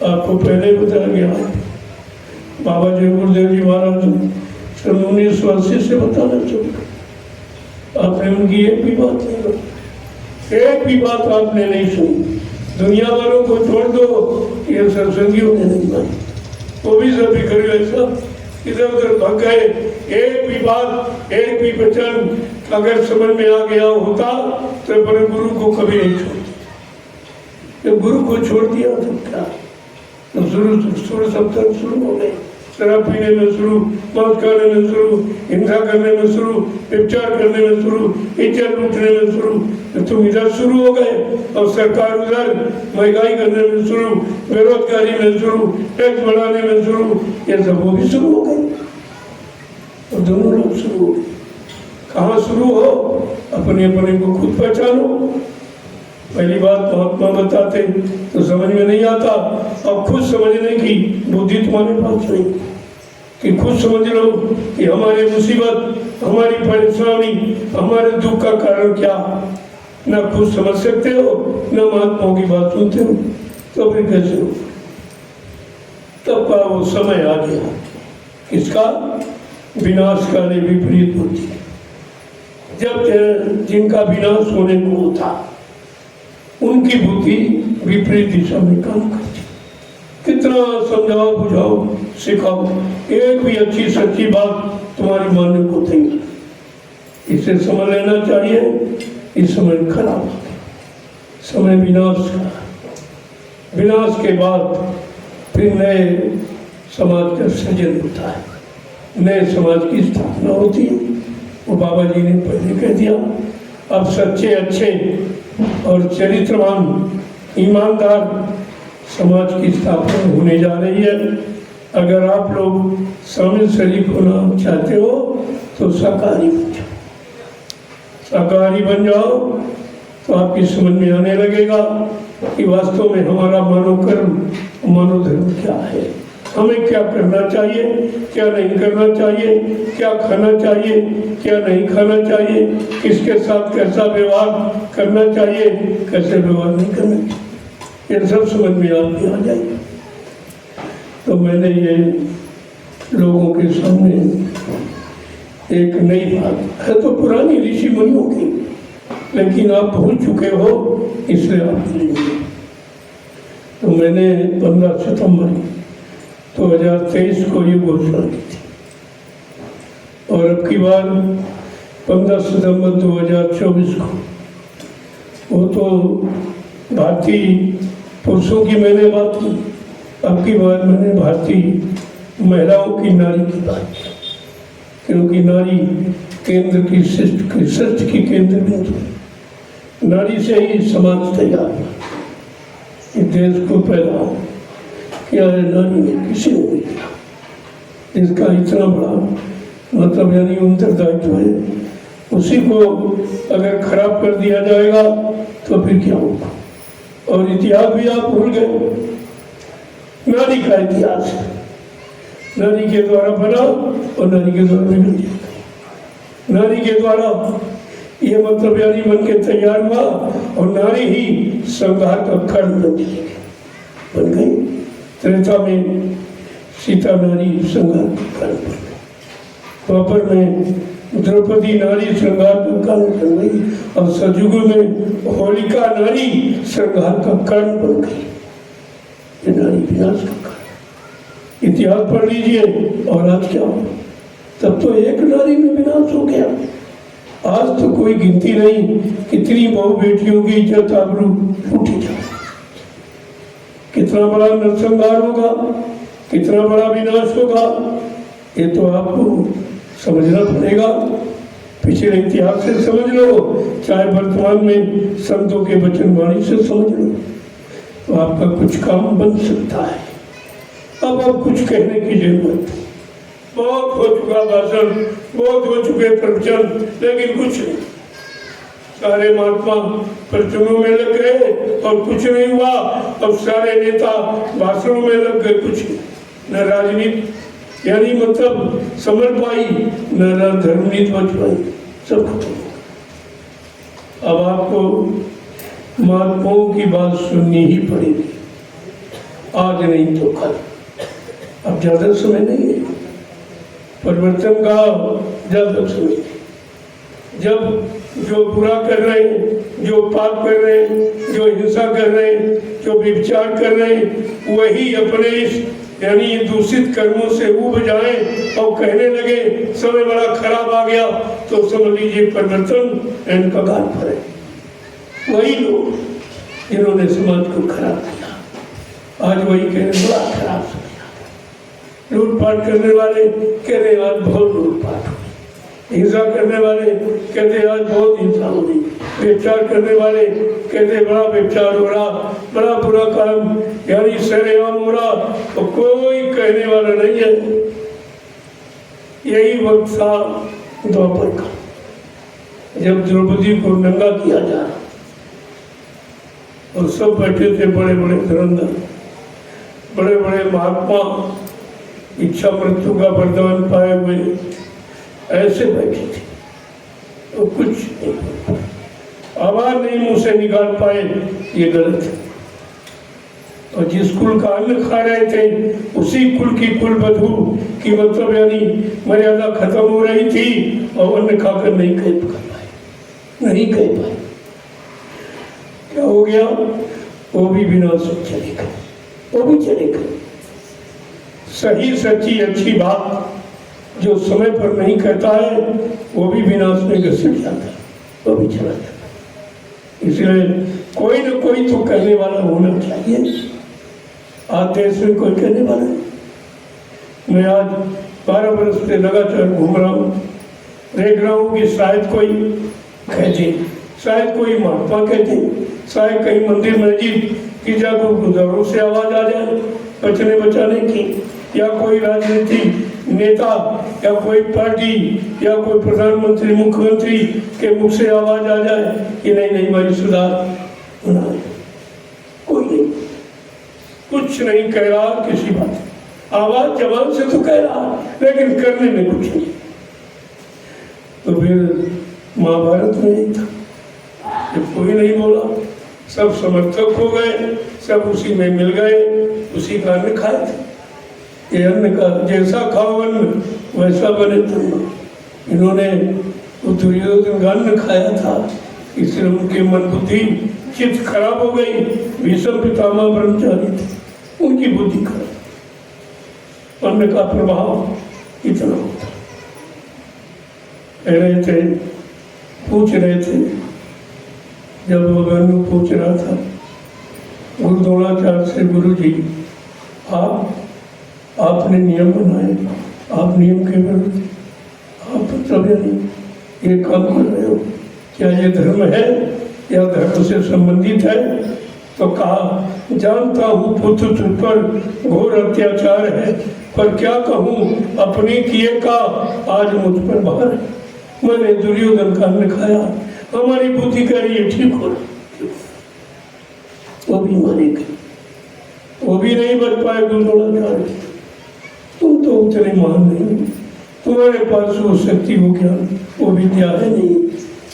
आपको पहले बताया गया, बाबा जी गुरुदेव जी महाराज सन 1980 से बताना चाहिए। आपने उनकी एक भी बात नहीं सुनी, एक भी बात आपने नहीं सुनी। दुनिया वालों को छोड़ दो, ये सत्संगियों ने नहीं मानी, वो भी सब बिखर गए, सब इधर उधर भाग गए। एक भी बात, एक भी वचन अगर समझ में आ गया होता तो अपने गुरु को कभी नहीं छोड़ते। जब गुरु को छोड़ दिया तो क्या, तो शुरू सप्ताह शुरू हो गए, शराब पीने में शुरू, मौत खाने में शुरू, हिंसा करने में शुरू, व्यभिचार करने में शुरू, इज्जत लूटने में शुरू। तो तुम इधर शुरू हो गए और सरकार उधर महंगाई करने में शुरू, बेरोजगारी में शुरू, टैक्स बढ़ाने में शुरू, ये सब वो भी शुरू हो गए और दोनों लोग शुरू हो गए। कहाँ शुरू हो, अपने अपने को खुद पहचानो। पहली बात महात्मा बताते तो समझ में नहीं आता, अब खुद समझने की बुद्धि तुम्हारे पास नहीं कि खुद समझ लो कि हमारी मुसीबत, हमारी परेशानी, हमारे दुख का कारण क्या। ना खुद समझ सकते हो, ना महात्माओं की बात सुनते हो, तो फिर कैसे हो। तब का वो समय आ गया किसका, विनाशकारी विपरीत बुद्धि। जब जिनका विनाश होने को था उनकी बुद्धि विपरीत दिशा में काम करती। कितना समझाओ, बुझाओ, सिखाओ, एक भी अच्छी सच्ची बात तुम्हारी मानने को तैयार। इसे समझ लेना चाहिए, इस समय खराब हो गया, समय विनाश का। विनाश के बाद फिर नए समाज का सृजन होता है, नए समाज की स्थापना होती है। वो बाबा जी ने पहले कह दिया, अब सच्चे, अच्छे और चरित्रवान, ईमानदार समाज की स्थापना होने जा रही है। अगर आप लोग शामिल शरीक होना चाहते हो तो शाकाहारी बन जाओ। शाकाहारी बन जाओ तो आपकी समझ में आने लगेगा कि वास्तव में हमारा मनोकर्म, मनोधर्म क्या है, हमें क्या करना चाहिए, क्या नहीं करना चाहिए, क्या खाना चाहिए, क्या नहीं खाना चाहिए, किसके साथ कैसा व्यवहार करना चाहिए, कैसे व्यवहार नहीं करना चाहिए, ये सब समझ में आपके आ जाएगा। तो मैंने ये लोगों के सामने एक नई बात है, तो पुरानी ऋषि मुनियों की, लेकिन आप भूल चुके हो, इसलिए आप भूलेंगे। तो मैंने 15 सितंबर 2023 को ये घोषणा की थी और अब की बार 15 सितंबर 2024 को, वो तो भारतीय पुरुषों की मैंने बात की, अब की बार मैंने भारतीय महिलाओं की, नारी की बात की, क्योंकि नारी केंद्र की सृष्टि की केंद्र बिंदु, नारी से ही समाज तैयार हुआ, इस देश को पैदा किया है नारी ने, किसी ने नहीं किया। इसका इतना बड़ा मतलब यानी उत्तरदायित्व है, उसी को अगर खराब कर दिया जाएगा तो फिर क्या होगा। और इतिहास भी आप भूल गए, नारी का इतिहास नारी के द्वारा बना और नारी के द्वारा बिगड़ जाएगा। नारी के द्वारा ये मतलब यानी बन के तैयार हुआ और नारी ही संहार का कारण बन गई। त्रेता में सीता नारी संहार का कारण बन गई, द्वापर में द्रौपदी नारी संहार का कारण बन गई और सतयुग में होलिका नारी संहार का कारण बन गई। ये नारी विनाश का कारण, इतिहास पढ़ लीजिए। और आज क्या हो, तब तो एक नारी में विनाश हो गया। आज तो कोई गिनती नहीं कितनी बहु बेटियों की इज्जत आबरू उठी जाए, कितना बड़ा नरसंहार होगा, कितना बड़ा विनाश होगा, ये तो आपको समझना पड़ेगा। पिछले इतिहास से समझ लो, चाहे वर्तमान में संतों के वचन वाणी से समझ लो, तो आपका कुछ काम बन सकता है। अब कुछ कहने की जरूरत है, बहुत हो चुका भाषण, बहुत हो चुके प्रवचन, लेकिन कुछ नहीं। सारे महात्मा प्रवचनों में लग गए और कुछ नहीं हुआ। अब सारे नेता भाषणों में लग गए, कुछ नहीं। न राजनीति यानी मतलब समझ पाई, न धर्मनीति बच पाई, सब खत्म हो। अब आपको महात्माओं की बात सुननी ही पड़ेगी। आज नहीं तो कल। अब ज्यादा समय नहीं है, परिवर्तन का ज्यादा समय। जब जो बुरा कर रहे हैं, जो पाप कर रहे हैं, जो हिंसा कर रहे हैं, जो व्यभिचार कर रहे हैं, वही अपने इस यानी दूषित कर्मों से उब जाए और कहने लगे समय बड़ा खराब आ गया, तो समझ लीजिए परिवर्तन इनका गाल पर है। वही लोग जिन्होंने समाज को खराब किया आज वही कह रहे बड़ा खराब समय। लूटपाट करने वाले कह रहे आज बहुत लूटपाट हुई, हिंसा करने वाले कहते आज बहुत हिंसा हो रही, व्यभिचार करने वाले कहते बड़ा व्यभिचार हो रहा, बड़ा बुरा काम यानी सरेआम हो रहा, तो कोई कहने वाला नहीं है। यही वक्त था द्वापर का, जब द्रौपदी को नंगा किया जा रहा और सब बैठे थे बड़े बड़े धुरंधर, बड़े बड़े महात्मा, इच्छा मृत्यु का वरदान पाए हुए ऐसे बैठे थे, तो कुछ नहीं, आवाज नहीं मुंह से निकाल पाए, ये गलत है। और जिस कुल का अन्न खा रहे थे उसी कुल की कुलवधू की मतलब यानी मर्यादा खत्म हो रही थी और अन्न खाकर नहीं कह पाए, नहीं कह पाए। क्या हो गया? वो भी विनाश चले गए, वो भी चले गए। सही सच्ची अच्छी बात जो समय पर नहीं कहता है वो भी विनाश में घसीट जाता है, वो भी चला जाता है। इसलिए कोई न कोई तो कहने वाला होना चाहिए। आज देश में कोई कहने वाला है? मैं आज 12 वर्ष से लगातार घूम रहा हूँ, देख रहा हूँ कि शायद कोई कहते, शायद कोई महात्मा कहते, शायद कहीं मंदिर मस्जिद की जगह गुजारों से आवाज आ जाए बचने बचाने की, या कोई राजनीति नेता या कोई पार्टी या कोई प्रधानमंत्री मुख्यमंत्री के मुख से आवाज आ जाए कि नहीं नहीं भाई सुधार होना है। कोई नहीं, कुछ नहीं कह रहा किसी बात, आवाज जबान से तो कह रहा लेकिन करने में कुछ नहीं। तो फिर महाभारत में नहीं था, जब कोई नहीं बोला, सब समर्थक हो गए, सब उसी में मिल गए, उसी का अन्न खाए थे। ये अन्न का जैसा खाओ अन्न वैसा बने तुम। इन्होंने दुर्योधन का अन्न खाया था, इसलिए उनके मन बुद्धि चित्त खराब हो गई। भीष्म पितामह ब्रह्मचारी थे, उनकी बुद्धि खराब, अन्न का प्रभाव इतना होता। कह रहे थे, पूछ रहे थे, जब वो अन्न पूछ रहा था गुरु द्रोणाचार्य से, गुरु जी आपने नियम बनाए, आप नियम के विरुद्ध आप मतलब यानी ये काम कर रहे हो, क्या ये धर्म है या धर्म से संबंधित है? तो कहा जानता हूँ पुत्र तुझ पर घोर अत्याचार है, पर क्या कहूँ अपने किए का आज मुझ पर भार है। मैंने दुर्योधन का अन्न खाया, हमारी बुद्धि कह रही है ठीक हो रहा, वो भी माने गए, वो भी नहीं बच पाए गुरु द्रोणाचार्य। तुम तो उतने महान नहीं, तुम्हारे पास वो शक्ति वो ज्ञान वो विद्या है नहीं,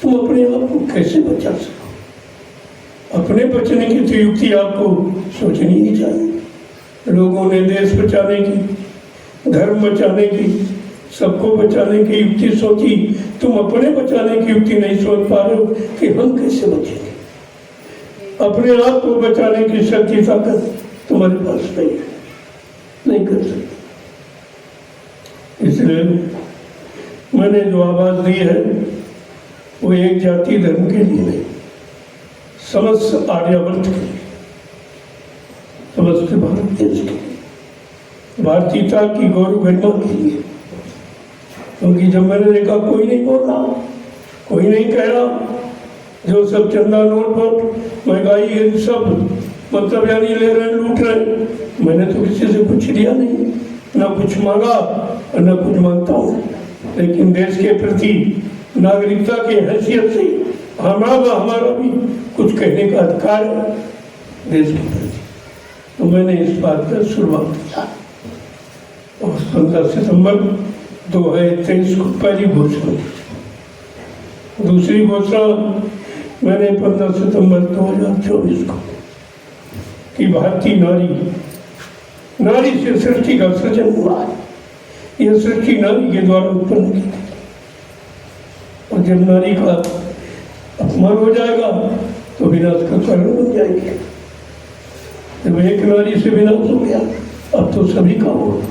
तुम अपने आप को कैसे बचा सको? अपने बचने की तो युक्ति आपको सोचनी ही चाहिए। लोगों ने देश बचाने की, धर्म बचाने की, सबको बचाने की युक्ति सोची, तुम अपने बचाने की युक्ति नहीं सोच पा रहे हो कि हम कैसे बचेंगे। अपने आप को बचाने की शक्ति ताकत तुम्हारे पास नहीं है, नहीं कर सकते। इसलिए मैंने जो आवाज दी है वो एक जाति धर्म के लिए नहीं, समस्त आर्यावर्त के लिए, समस्त भारत देश के लिए, भारतीयता की गौरव गरिमा के लिए। क्योंकि जब मैंने देखा कोई नहीं बोल रहा, कोई नहीं कह रहा, जो सब चंदा नोट वोट महंगाई सब मतलब यानी ले रहे लूट रहे, मैंने तो किसी से कुछ लिया नहीं, ना कुछ मांगा और ना कुछ मांगता हूँ, लेकिन देश के प्रति नागरिकता की हैसियत से हमारा भी कुछ कहने का अधिकार है देश के प्रति। तो मैंने इस बात पर शुरुआत किया और 15 सितंबर 2023 को पहली घोषणा की। दूसरी घोषणा मैंने 15 सितंबर 2024 को कि भारतीय नारी नारी से सृष्टि का सृजन हुआ है। यह सृष्टि नारी के द्वारा उत्पन्न की गई। और जब नारी का अपमान हो जाएगा तो विनाश का कारण बन जाएगी। जब एक नारी से विनाश हो गया, अब तो सभी का होगा।